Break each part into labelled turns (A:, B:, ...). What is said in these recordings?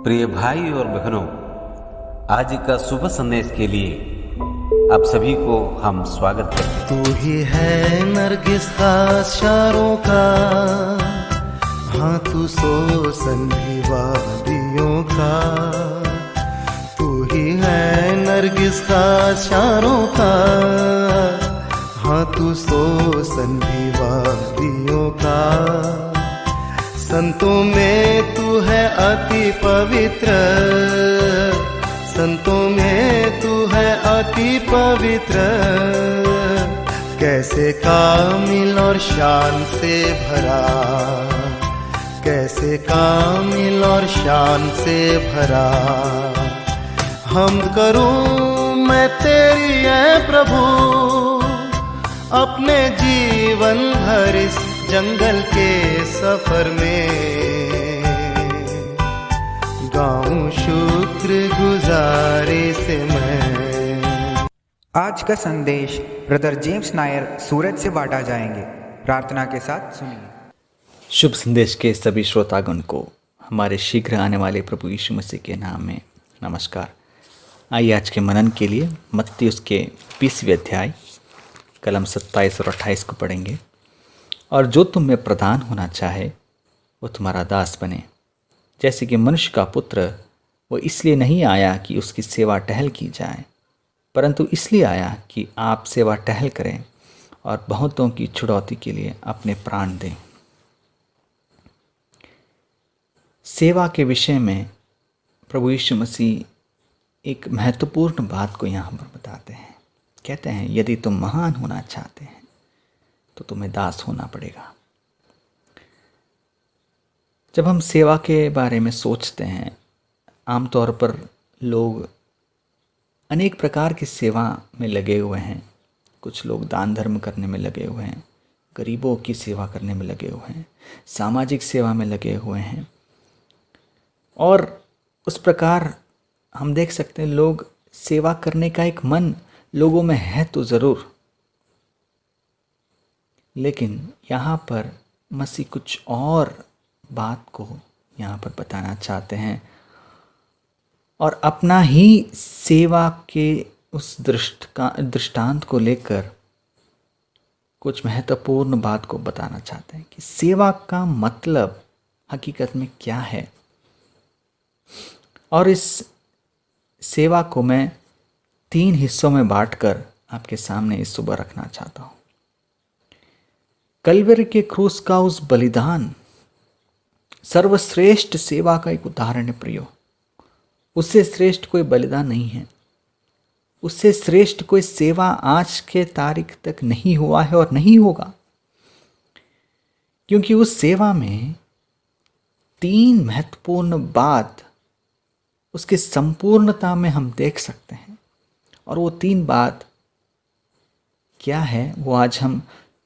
A: प्रिय भाई और बहनों, आज का शुभ संदेश के लिए आप सभी को हम स्वागत करते हैं।
B: तू ही है नरगिस खास शारों का, हाँ तू सोसन भी वादियों का। तू ही है नरगिस खास शारों का, हाँ तू सोसन भी वादियों का। संतों में तू है अति पवित्र, संतों में तू है अति पवित्र। कैसे कामिल और शान से भरा, कैसे कामिल और शान से भरा। हम करूं मैं तेरी है प्रभु, अपने जीवन भर इस जंगल के सफर में गाऊं शुक्र गुजारे से मैं।
C: आज का संदेश ब्रदर जेम्स नायर सूरत से बांटा जाएंगे। प्रार्थना के साथ सुनिए।
D: शुभ संदेश के सभी श्रोतागण को हमारे शीघ्र आने वाले प्रभु यीशु मसीह के नाम में नमस्कार। आइए आज के मनन के लिए मत्ती उसके 20वें अध्याय कलम 27 और 28 को पढ़ेंगे। और जो तुम में प्रधान होना चाहे वो तुम्हारा दास बने, जैसे कि मनुष्य का पुत्र वो इसलिए नहीं आया कि उसकी सेवा टहल की जाए, परंतु इसलिए आया कि आप सेवा टहल करें और बहुतों की छुड़ौती के लिए अपने प्राण दें। सेवा के विषय में प्रभु यीशु मसीह एक महत्वपूर्ण बात को यहाँ पर बताते हैं। कहते हैं यदि तुम महान होना चाहते हैं तो तुम्हें दास होना पड़ेगा। जब हम सेवा के बारे में सोचते हैं, आमतौर पर लोग अनेक प्रकार की सेवा में लगे हुए हैं। कुछ लोग दान धर्म करने में लगे हुए हैं, गरीबों की सेवा करने में लगे हुए हैं, सामाजिक सेवा में लगे हुए हैं। और उस प्रकार हम देख सकते हैं लोग सेवा करने का एक मन लोगों में है तो ज़रूर, लेकिन यहाँ पर मसीह कुछ और बात को यहाँ पर बताना चाहते हैं और अपना ही सेवा के उस दृष्टांत को लेकर कुछ महत्वपूर्ण बात को बताना चाहते हैं कि सेवा का मतलब हकीकत में क्या है। और इस सेवा को मैं 3 हिस्सों में बांटकर आपके सामने इस सुबह रखना चाहता हूँ। कलवरी के क्रूस का उस बलिदान सर्वश्रेष्ठ सेवा का एक उदाहरण है प्रियो। उससे श्रेष्ठ कोई बलिदान नहीं है, उससे श्रेष्ठ कोई सेवा आज के तारीख तक नहीं हुआ है और नहीं होगा, क्योंकि उस सेवा में 3 महत्वपूर्ण बात उसकी संपूर्णता में हम देख सकते हैं। और वो 3 बात क्या है वो आज हम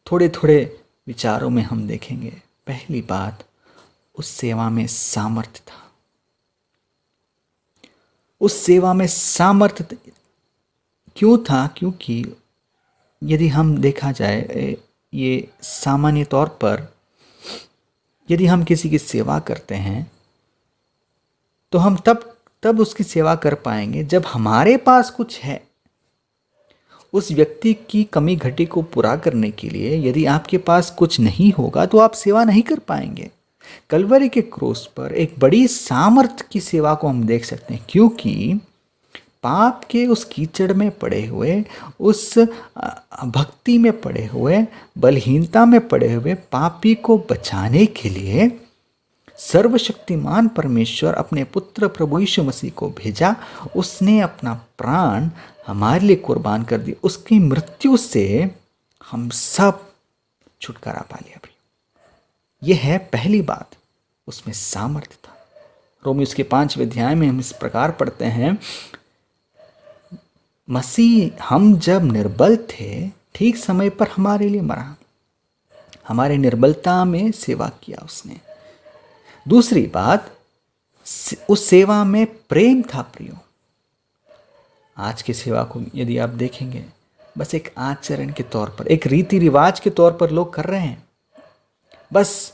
D: थोड़े थोड़े विचारों में हम देखेंगे। पहली बात, उस सेवा में सामर्थ्य था। उस सेवा में सामर्थ्य क्यों था? क्योंकि यदि हम देखा जाए, ये सामान्य तौर पर यदि हम किसी की सेवा करते हैं तो हम तब उसकी सेवा कर पाएंगे जब हमारे पास कुछ है। उस व्यक्ति की कमी घटी को पूरा करने के लिए यदि आपके पास कुछ नहीं होगा तो आप सेवा नहीं कर पाएंगे। कलवरी के क्रूस पर एक बड़ी सामर्थ्य की सेवा को हम देख सकते हैं, क्योंकि पाप के उस कीचड़ में पड़े हुए, उस भक्ति में पड़े हुए, बलहीनता में पड़े हुए पापी को बचाने के लिए सर्वशक्तिमान परमेश्वर अपने पुत्र प्रभु यीशु मसीह को भेजा। उसने अपना प्राण हमारे लिए कुर्बान कर दिया। उसकी मृत्यु से हम सब छुटकारा पा लिया। यह है पहली बात, उसमें सामर्थ्य था। रोमी उसके 5वें अध्याय में हम इस प्रकार पढ़ते हैं, मसीह हम जब निर्बल थे ठीक समय पर हमारे लिए मरा, हमारे निर्बलता में सेवा किया उसने। दूसरी बात, उस सेवा में प्रेम था प्रियो। आज की सेवा को यदि आप देखेंगे, बस एक आचरण के तौर पर, एक रीति रिवाज के तौर पर लोग कर रहे हैं। बस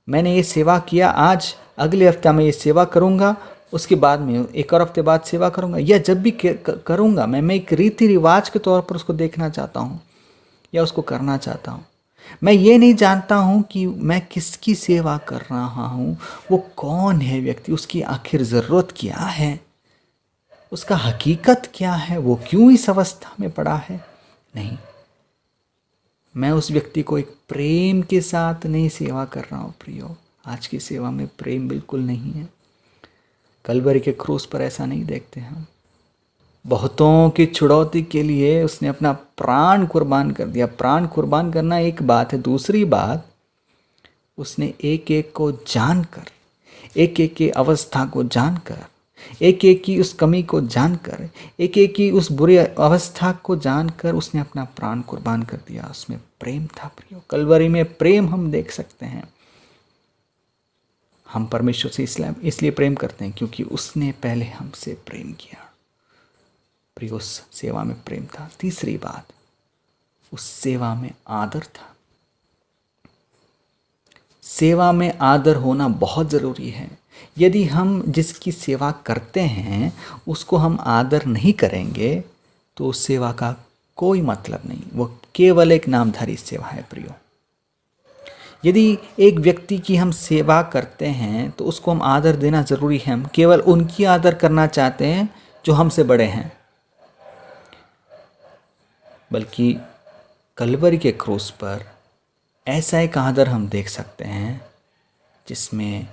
D: मैंने ये सेवा किया, आज अगले हफ्ता में ये सेवा करूँगा, उसके बाद में एक और हफ्ते बाद सेवा करूँगा, या जब भी करूँगा मैं एक रीति रिवाज के तौर पर उसको देखना चाहता हूँ या उसको करना चाहता हूँ। मैं ये नहीं जानता हूँ कि मैं किसकी सेवा कर रहा हूँ, वो कौन है व्यक्ति, उसकी आखिर ज़रूरत क्या है, उसका हकीकत क्या है, वो क्यों इस अवस्था में पड़ा है। नहीं, मैं उस व्यक्ति को एक प्रेम के साथ नहीं सेवा कर रहा हूँ प्रियो। आज की सेवा में प्रेम बिल्कुल नहीं है। कलवरी के क्रूस पर ऐसा नहीं देखते हम। बहुतों की छुड़ौती के लिए उसने अपना प्राण कुर्बान कर दिया। प्राण कुर्बान करना एक बात है, दूसरी बात उसने एक एक को जानकर, एक एक की अवस्था को जानकर, एक एक की उस कमी को जानकर, एक एक की उस बुरी अवस्था को जानकर उसने अपना प्राण कुर्बान कर दिया। उसमें प्रेम था प्रियो। कलवरी में प्रेम हम देख सकते हैं। हम परमेश्वर से इसलिए प्रेम करते हैं क्योंकि उसने पहले हमसे प्रेम किया। प्रियो, उस सेवा में प्रेम था। तीसरी बात, उस सेवा में आदर था। सेवा में आदर होना बहुत ज़रूरी है। यदि हम जिसकी सेवा करते हैं उसको हम आदर नहीं करेंगे तो उस सेवा का कोई मतलब नहीं, वो केवल एक नामधारी सेवा है प्रियो। यदि एक व्यक्ति की हम सेवा करते हैं तो उसको हम आदर देना ज़रूरी है। हम केवल उनकी आदर करना चाहते हैं जो हमसे बड़े हैं, बल्कि कलवरी के क्रूस पर ऐसा एक आदर हम देख सकते हैं जिसमें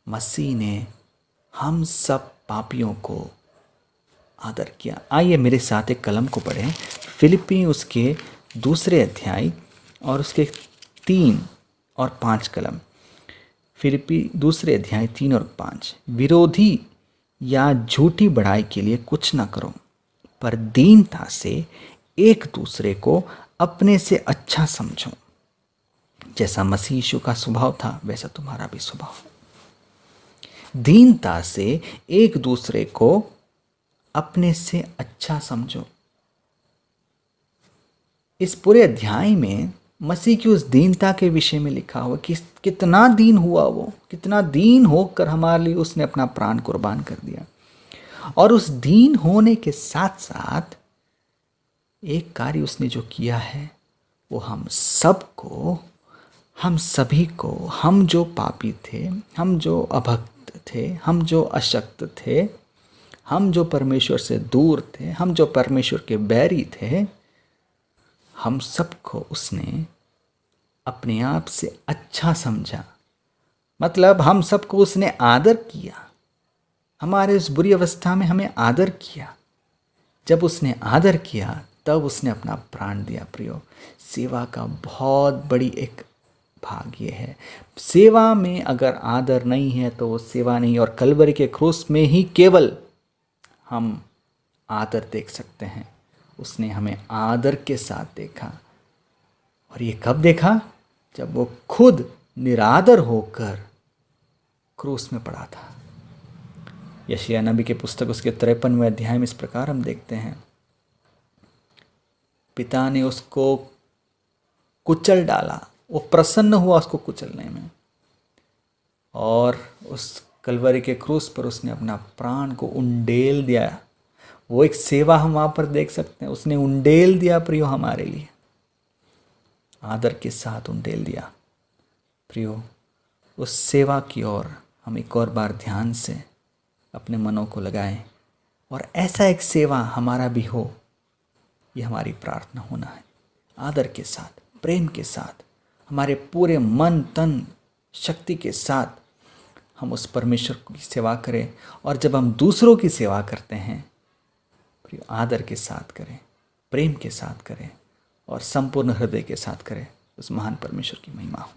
D: मसीह ने हम सब पापियों को आदर किया। आइए मेरे साथ एक कलम को पढ़ें। फिलिप्पी उसके 2 अध्याय और उसके 3 और 5 कलम। फिलिप्पी 2 अध्याय 3 और 5। विरोधी या झूठी बड़ाई के लिए कुछ न करो, पर दीनता से एक दूसरे को अपने से अच्छा समझो। जैसा मसीह यीशु का स्वभाव था वैसा तुम्हारा भी स्वभाव। दीनता से एक दूसरे को अपने से अच्छा समझो। इस पूरे अध्याय में मसीह की उस दीनता के विषय में लिखा हुआ कि कितना दीन हुआ वो, कितना दीन होकर हमारे लिए उसने अपना प्राण कुर्बान कर दिया। और उस दीन होने के साथ साथ एक कार्य उसने जो किया है वो हम सबको, हम सभी को, हम जो पापी थे, हम जो अभक्त थे, हम जो अशक्त थे, हम जो परमेश्वर से दूर थे, हम जो परमेश्वर के बैरी थे, हम सबको उसने अपने आप से अच्छा समझा। मतलब हम सबको उसने आदर किया। हमारे उस बुरी अवस्था में हमें आदर किया। जब उसने आदर किया तब उसने अपना प्राण दिया। प्रियो, सेवा का बहुत बड़ी एक भाग ये है। सेवा में अगर आदर नहीं है तो वो सेवा नहीं। और कलवरी के क्रूस में ही केवल हम आदर देख सकते हैं। उसने हमें आदर के साथ देखा। और ये कब देखा? जब वो खुद निरादर होकर क्रूस में पड़ा था। यशायाह नबी के पुस्तक उसके 53वें अध्याय में इस प्रकार हम देखते हैं, पिता ने उसको कुचल डाला। वो प्रसन्न हुआ उसको कुचलने में, और उस कलवरी के क्रूस पर उसने अपना प्राण को उंडेल दिया। वो एक सेवा हम वहाँ पर देख सकते हैं। उसने उंडेल दिया प्रियो, हमारे लिए आदर के साथ उंडेल दिया। प्रियो, उस सेवा की ओर हम एक और बार ध्यान से अपने मनों को लगाएं, और ऐसा एक सेवा हमारा भी हो, ये हमारी प्रार्थना होना है। आदर के साथ, प्रेम के साथ, हमारे पूरे मन तन शक्ति के साथ हम उस परमेश्वर की सेवा करें। और जब हम दूसरों की सेवा करते हैं, आदर के साथ करें, प्रेम के साथ करें और संपूर्ण हृदय के साथ करें। उस महान परमेश्वर की महिमा हो।